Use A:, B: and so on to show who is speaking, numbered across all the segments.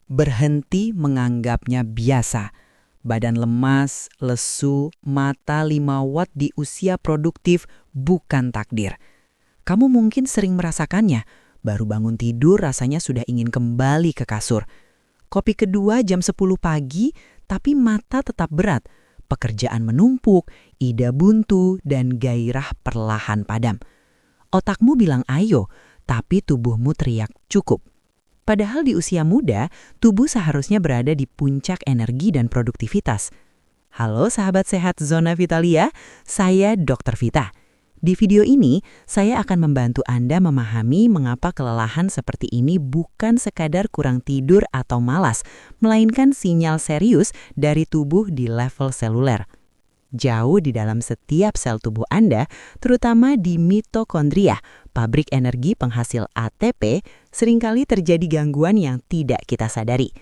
A: Berhenti menganggapnya biasa. Badan lemas, lesu, mata 5 watt di usia produktif bukan takdir. Kamu mungkin sering merasakannya. Baru bangun tidur rasanya sudah ingin kembali ke kasur. Kopi kedua jam 10 pagi, tapi mata tetap berat. Pekerjaan menumpuk, ide buntu, dan gairah perlahan padam. Otakmu bilang ayo, tapi tubuhmu teriak cukup. Padahal di usia muda, tubuh seharusnya berada di puncak energi dan produktivitas. Halo sahabat sehat Zona Vitalia, saya Dr. Vita. Di video ini, saya akan membantu Anda memahami mengapa kelelahan seperti ini bukan sekadar kurang tidur atau malas, melainkan sinyal serius dari tubuh di level seluler. Jauh di dalam setiap sel tubuh Anda, terutama di mitokondria, pabrik energi penghasil ATP, seringkali terjadi gangguan yang tidak kita sadari.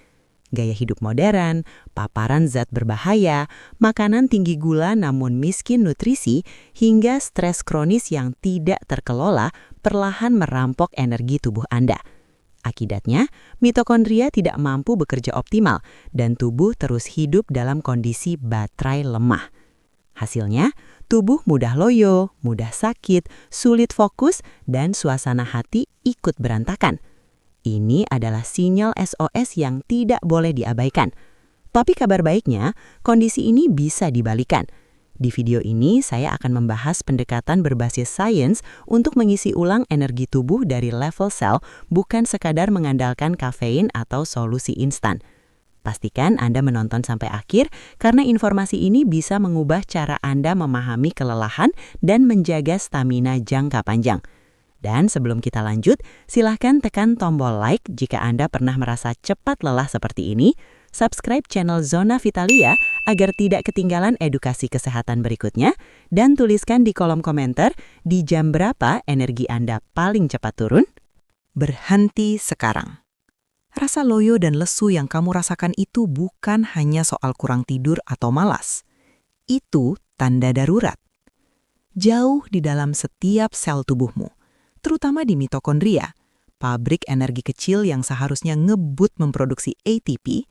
A: Gaya hidup modern, paparan zat berbahaya, makanan tinggi gula namun miskin nutrisi, hingga stres kronis yang tidak terkelola perlahan merampok energi tubuh Anda. Akibatnya, mitokondria tidak mampu bekerja optimal dan tubuh terus hidup dalam kondisi baterai lemah. Hasilnya, tubuh mudah loyo, mudah sakit, sulit fokus, dan suasana hati ikut berantakan. Ini adalah sinyal SOS yang tidak boleh diabaikan. Tapi kabar baiknya, kondisi ini bisa dibalikan. Di video ini, saya akan membahas pendekatan berbasis sains untuk mengisi ulang energi tubuh dari level sel, bukan sekadar mengandalkan kafein atau solusi instan. Pastikan Anda menonton sampai akhir karena informasi ini bisa mengubah cara Anda memahami kelelahan dan menjaga stamina jangka panjang. Dan sebelum kita lanjut, silahkan tekan tombol like jika Anda pernah merasa cepat lelah seperti ini, subscribe channel Zona Vitalia agar tidak ketinggalan edukasi kesehatan berikutnya, dan tuliskan di kolom komentar di jam berapa energi Anda paling cepat turun. Berhenti sekarang. Rasa loyo dan lesu yang kamu rasakan itu bukan hanya soal kurang tidur atau malas. Itu tanda darurat. Jauh di dalam setiap sel tubuhmu, terutama di mitokondria, pabrik energi kecil yang seharusnya ngebut memproduksi ATP,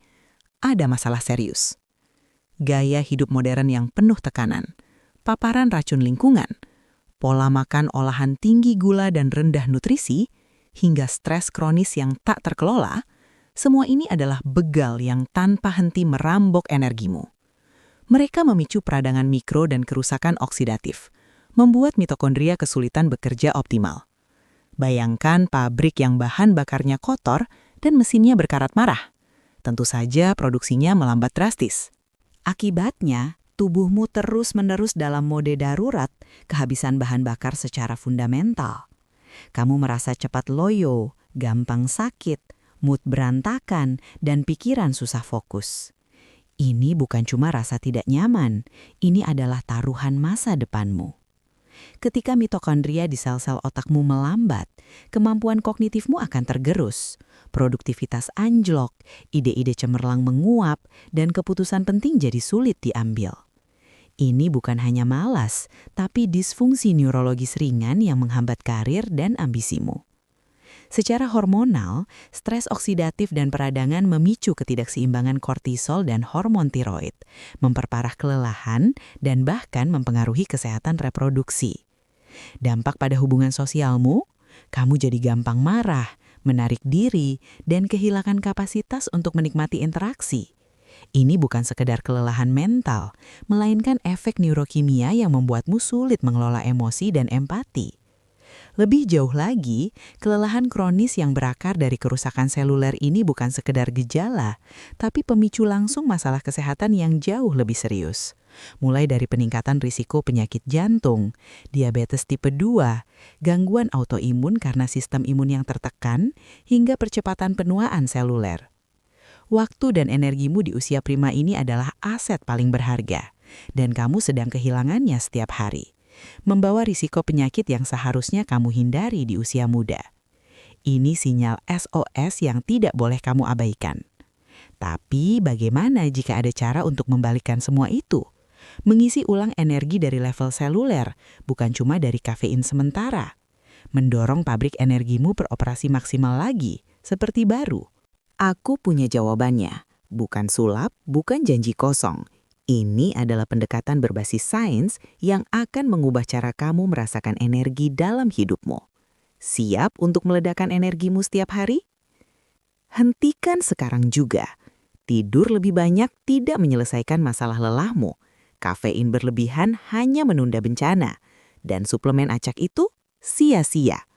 A: ada masalah serius. Gaya hidup modern yang penuh tekanan, paparan racun lingkungan, pola makan olahan tinggi gula dan rendah nutrisi, hingga stres kronis yang tak terkelola, semua ini adalah begal yang tanpa henti merambok energimu. Mereka memicu peradangan mikro dan kerusakan oksidatif, membuat mitokondria kesulitan bekerja optimal. Bayangkan pabrik yang bahan bakarnya kotor dan mesinnya berkarat marah. Tentu saja produksinya melambat drastis. Akibatnya, tubuhmu terus-menerus dalam mode darurat, kehabisan bahan bakar secara fundamental. Kamu merasa cepat loyo, gampang sakit, mood berantakan, dan pikiran susah fokus. Ini bukan cuma rasa tidak nyaman, ini adalah taruhan masa depanmu. Ketika mitokondria di sel-sel otakmu melambat, kemampuan kognitifmu akan tergerus, produktivitas anjlok, ide-ide cemerlang menguap, dan keputusan penting jadi sulit diambil. Ini bukan hanya malas, tapi disfungsi neurologis ringan yang menghambat karir dan ambisimu. Secara hormonal, stres oksidatif dan peradangan memicu ketidakseimbangan kortisol dan hormon tiroid, memperparah kelelahan, dan bahkan mempengaruhi kesehatan reproduksi. Dampak pada hubungan sosialmu, kamu jadi gampang marah, menarik diri, dan kehilangan kapasitas untuk menikmati interaksi. Ini bukan sekedar kelelahan mental, melainkan efek neurokimia yang membuatmu sulit mengelola emosi dan empati. Lebih jauh lagi, kelelahan kronis yang berakar dari kerusakan seluler ini bukan sekedar gejala, tapi pemicu langsung masalah kesehatan yang jauh lebih serius. Mulai dari peningkatan risiko penyakit jantung, diabetes tipe 2, gangguan autoimun karena sistem imun yang tertekan, hingga percepatan penuaan seluler. Waktu dan energimu di usia prima ini adalah aset paling berharga, dan kamu sedang kehilangannya setiap hari, membawa risiko penyakit yang seharusnya kamu hindari di usia muda. Ini sinyal SOS yang tidak boleh kamu abaikan. Tapi bagaimana jika ada cara untuk membalikkan semua itu? Mengisi ulang energi dari level seluler, bukan cuma dari kafein sementara. Mendorong pabrik energimu beroperasi maksimal lagi, seperti baru.
B: Aku punya jawabannya. Bukan sulap, bukan janji kosong. Ini adalah pendekatan berbasis sains yang akan mengubah cara kamu merasakan energi dalam hidupmu. Siap untuk meledakkan energimu setiap hari? Hentikan sekarang juga. Tidur lebih banyak tidak menyelesaikan masalah lelahmu. Kafein berlebihan hanya menunda bencana. Dan suplemen acak itu sia-sia.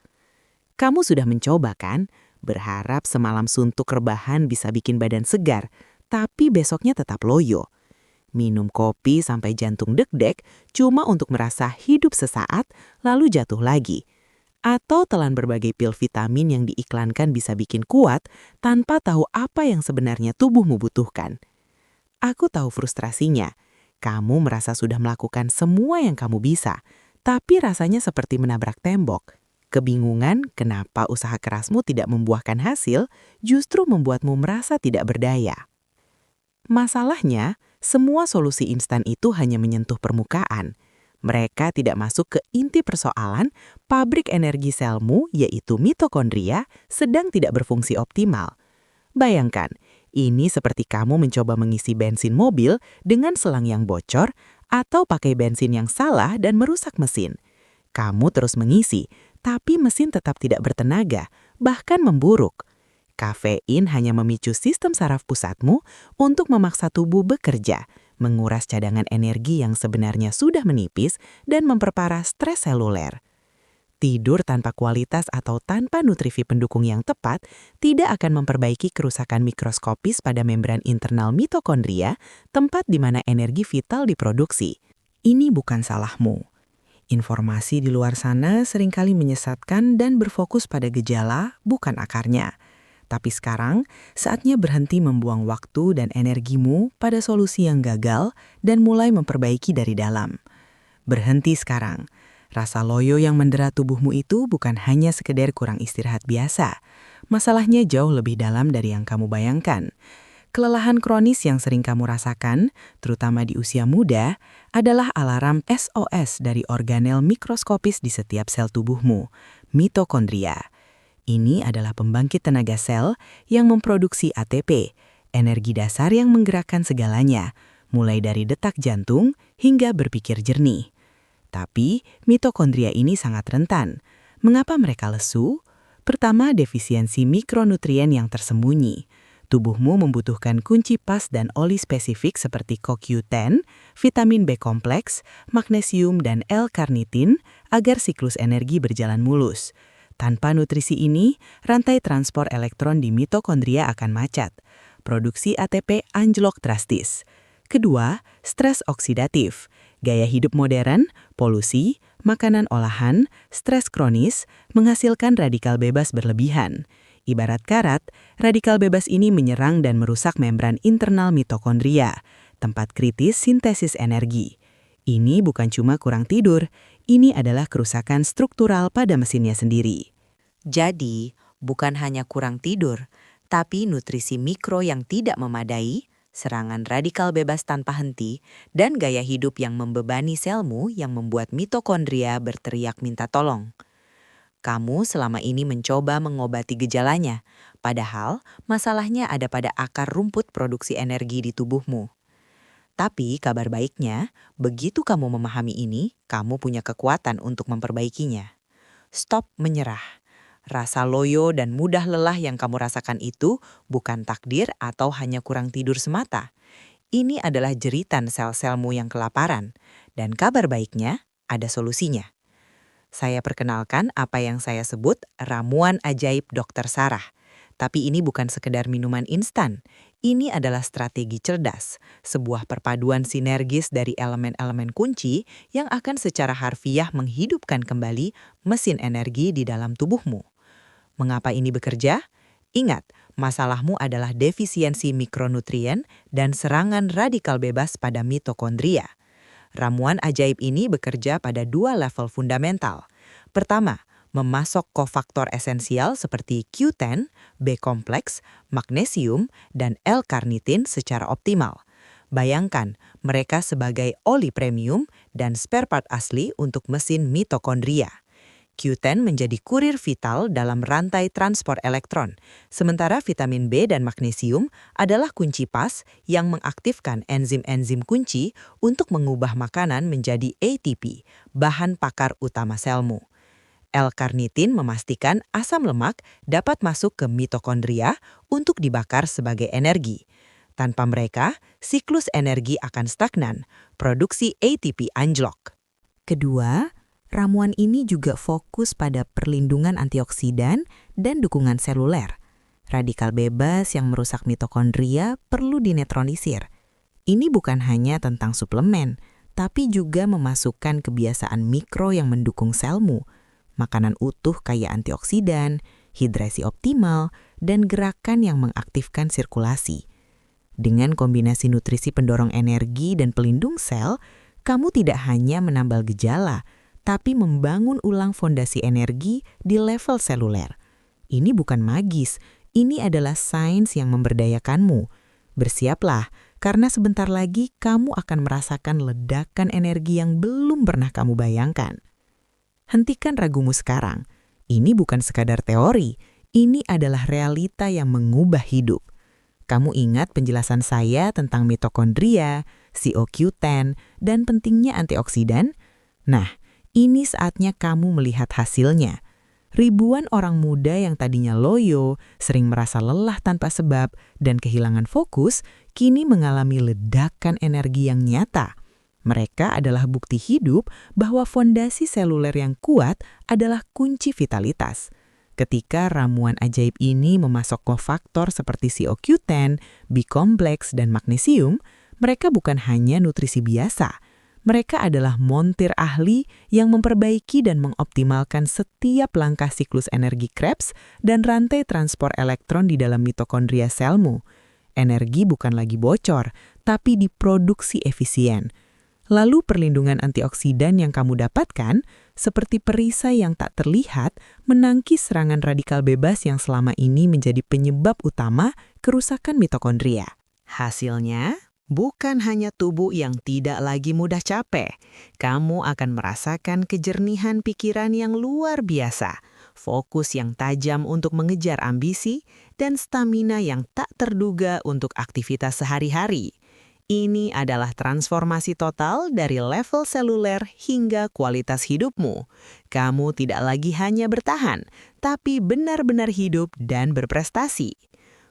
B: Kamu sudah mencoba kan? Berharap semalam suntuk rebahan bisa bikin badan segar, tapi besoknya tetap loyo. Minum kopi sampai jantung deg-deg cuma untuk merasa hidup sesaat, lalu jatuh lagi. Atau telan berbagai pil vitamin yang diiklankan bisa bikin kuat tanpa tahu apa yang sebenarnya tubuhmu butuhkan. Aku tahu frustrasinya. Kamu merasa sudah melakukan semua yang kamu bisa, tapi rasanya seperti menabrak tembok. Kebingungan kenapa usaha kerasmu tidak membuahkan hasil justru membuatmu merasa tidak berdaya. Masalahnya, semua solusi instan itu hanya menyentuh permukaan. Mereka tidak masuk ke inti persoalan. Pabrik energi selmu, yaitu mitokondria, sedang tidak berfungsi optimal. Bayangkan, ini seperti kamu mencoba mengisi bensin mobil dengan selang yang bocor atau pakai bensin yang salah dan merusak mesin. Kamu terus mengisi, tapi mesin tetap tidak bertenaga, bahkan memburuk. Kafein hanya memicu sistem saraf pusatmu untuk memaksa tubuh bekerja, menguras cadangan energi yang sebenarnya sudah menipis dan memperparah stres seluler. Tidur tanpa kualitas atau tanpa nutrisi pendukung yang tepat tidak akan memperbaiki kerusakan mikroskopis pada membran internal mitokondria, tempat di mana energi vital diproduksi. Ini bukan salahmu. Informasi di luar sana seringkali menyesatkan dan berfokus pada gejala, bukan akarnya. Tapi sekarang, saatnya berhenti membuang waktu dan energimu pada solusi yang gagal dan mulai memperbaiki dari dalam. Berhenti sekarang. Rasa loyo yang mendera tubuhmu itu bukan hanya sekedar kurang istirahat biasa. Masalahnya jauh lebih dalam dari yang kamu bayangkan. Kelelahan kronis yang sering kamu rasakan, terutama di usia muda, adalah alarm SOS dari organel mikroskopis di setiap sel tubuhmu, mitokondria. Ini adalah pembangkit tenaga sel yang memproduksi ATP, energi dasar yang menggerakkan segalanya, mulai dari detak jantung hingga berpikir jernih. Tapi, mitokondria ini sangat rentan. Mengapa mereka lesu? Pertama, defisiensi mikronutrien yang tersembunyi. Tubuhmu membutuhkan kunci pas dan oli spesifik seperti CoQ10, vitamin B kompleks, magnesium, dan L-karnitin agar siklus energi berjalan mulus. Tanpa nutrisi ini, rantai transport elektron di mitokondria akan macet. Produksi ATP anjlok drastis. Kedua, stres oksidatif. Gaya hidup modern, polusi, makanan olahan, stres kronis menghasilkan radikal bebas berlebihan. Ibarat karat, radikal bebas ini menyerang dan merusak membran internal mitokondria, tempat kritis sintesis energi. Ini bukan cuma kurang tidur, ini adalah kerusakan struktural pada mesinnya sendiri. Jadi, bukan hanya kurang tidur, tapi nutrisi mikro yang tidak memadai, serangan radikal bebas tanpa henti, dan gaya hidup yang membebani selmu yang membuat mitokondria berteriak minta tolong. Kamu selama ini mencoba mengobati gejalanya, padahal masalahnya ada pada akar rumput produksi energi di tubuhmu. Tapi kabar baiknya, begitu kamu memahami ini, kamu punya kekuatan untuk memperbaikinya. Stop menyerah. Rasa loyo dan mudah lelah yang kamu rasakan itu bukan takdir atau hanya kurang tidur semata. Ini adalah jeritan sel-selmu yang kelaparan. Dan kabar baiknya, ada solusinya. Saya perkenalkan apa yang saya sebut ramuan ajaib Dr. Sarah. Tapi ini bukan sekedar minuman instan. Ini adalah strategi cerdas, sebuah perpaduan sinergis dari elemen-elemen kunci yang akan secara harfiah menghidupkan kembali mesin energi di dalam tubuhmu. Mengapa ini bekerja? Ingat, masalahmu adalah defisiensi mikronutrien dan serangan radikal bebas pada mitokondria. Ramuan ajaib ini bekerja pada dua level fundamental. Pertama, memasok kofaktor esensial seperti Q10, B kompleks, magnesium, dan L-karnitin secara optimal. Bayangkan, mereka sebagai oli premium dan spare part asli untuk mesin mitokondria. Q10 menjadi kurir vital dalam rantai transport elektron, sementara vitamin B dan magnesium adalah kunci pas yang mengaktifkan enzim-enzim kunci untuk mengubah makanan menjadi ATP, bahan pakar utama selmu. L-karnitin memastikan asam lemak dapat masuk ke mitokondria untuk dibakar sebagai energi. Tanpa mereka, siklus energi akan stagnan, produksi ATP anjlok. Kedua, ramuan ini juga fokus pada perlindungan antioksidan dan dukungan seluler. Radikal bebas yang merusak mitokondria perlu dinetralisir. Ini bukan hanya tentang suplemen, tapi juga memasukkan kebiasaan mikro yang mendukung selmu, makanan utuh kaya antioksidan, hidrasi optimal, dan gerakan yang mengaktifkan sirkulasi. Dengan kombinasi nutrisi pendorong energi dan pelindung sel, kamu tidak hanya menambal gejala, tapi membangun ulang fondasi energi di level seluler. Ini bukan magis, ini adalah sains yang memberdayakanmu. Bersiaplah, karena sebentar lagi kamu akan merasakan ledakan energi yang belum pernah kamu bayangkan. Hentikan ragumu sekarang. Ini bukan sekadar teori, ini adalah realita yang mengubah hidup. Kamu ingat penjelasan saya tentang mitokondria, CoQ10, dan pentingnya antioksidan? Nah, ini saatnya kamu melihat hasilnya. Ribuan orang muda yang tadinya loyo, sering merasa lelah tanpa sebab, dan kehilangan fokus, kini mengalami ledakan energi yang nyata. Mereka adalah bukti hidup bahwa fondasi seluler yang kuat adalah kunci vitalitas. Ketika ramuan ajaib ini memasok kofaktor seperti CoQ10, B-kompleks, dan magnesium, mereka bukan hanya nutrisi biasa. Mereka adalah montir ahli yang memperbaiki dan mengoptimalkan setiap langkah siklus energi Krebs dan rantai transport elektron di dalam mitokondria selmu. Energi bukan lagi bocor, tapi diproduksi efisien. Lalu perlindungan antioksidan yang kamu dapatkan, seperti perisai yang tak terlihat, menangkis serangan radikal bebas yang selama ini menjadi penyebab utama kerusakan mitokondria. Hasilnya, bukan hanya tubuh yang tidak lagi mudah capek, kamu akan merasakan kejernihan pikiran yang luar biasa, fokus yang tajam untuk mengejar ambisi, dan stamina yang tak terduga untuk aktivitas sehari-hari. Ini adalah transformasi total dari level seluler hingga kualitas hidupmu. Kamu tidak lagi hanya bertahan, tapi benar-benar hidup dan berprestasi.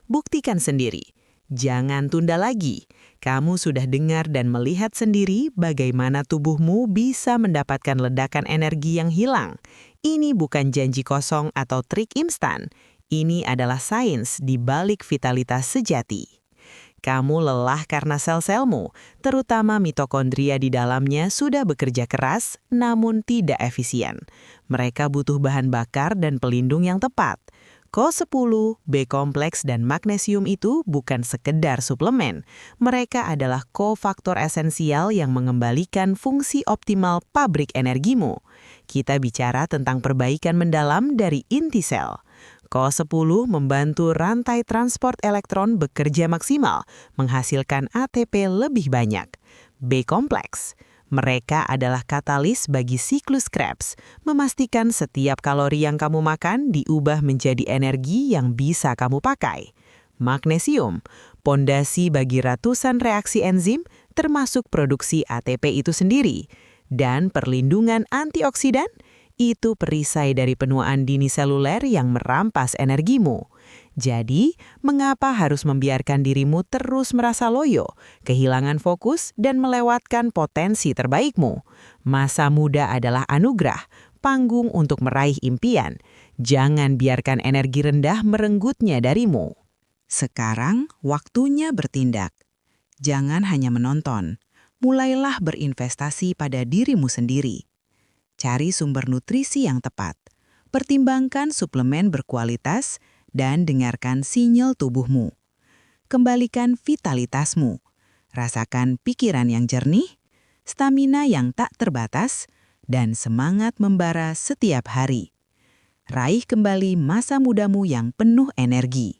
B: Buktikan sendiri. Jangan tunda lagi. Kamu sudah dengar dan melihat sendiri bagaimana tubuhmu bisa mendapatkan ledakan energi yang hilang. Ini bukan janji kosong atau trik instan. Ini adalah sains di balik vitalitas sejati. Kamu lelah karena sel-selmu, terutama mitokondria di dalamnya sudah bekerja keras namun tidak efisien. Mereka butuh bahan bakar dan pelindung yang tepat. Ko10, B-kompleks, dan magnesium itu bukan sekedar suplemen. Mereka adalah kofaktor esensial yang mengembalikan fungsi optimal pabrik energimu. Kita bicara tentang perbaikan mendalam dari inti sel. Ko10 membantu rantai transport elektron bekerja maksimal, menghasilkan ATP lebih banyak. B-kompleks. Mereka adalah katalis bagi siklus Krebs, memastikan setiap kalori yang kamu makan diubah menjadi energi yang bisa kamu pakai. Magnesium, pondasi bagi ratusan reaksi enzim, termasuk produksi ATP itu sendiri. Dan perlindungan antioksidan, itu perisai dari penuaan dini seluler yang merampas energimu. Jadi, mengapa harus membiarkan dirimu terus merasa loyo, kehilangan fokus, dan melewatkan potensi terbaikmu? Masa muda adalah anugerah, panggung untuk meraih impian. Jangan biarkan energi rendah merenggutnya darimu. Sekarang, waktunya bertindak. Jangan hanya menonton. Mulailah berinvestasi pada dirimu sendiri. Cari sumber nutrisi yang tepat, pertimbangkan suplemen berkualitas, dan dengarkan sinyal tubuhmu. Kembalikan vitalitasmu, rasakan pikiran yang jernih, stamina yang tak terbatas, dan semangat membara setiap hari. Raih kembali masa mudamu yang penuh energi.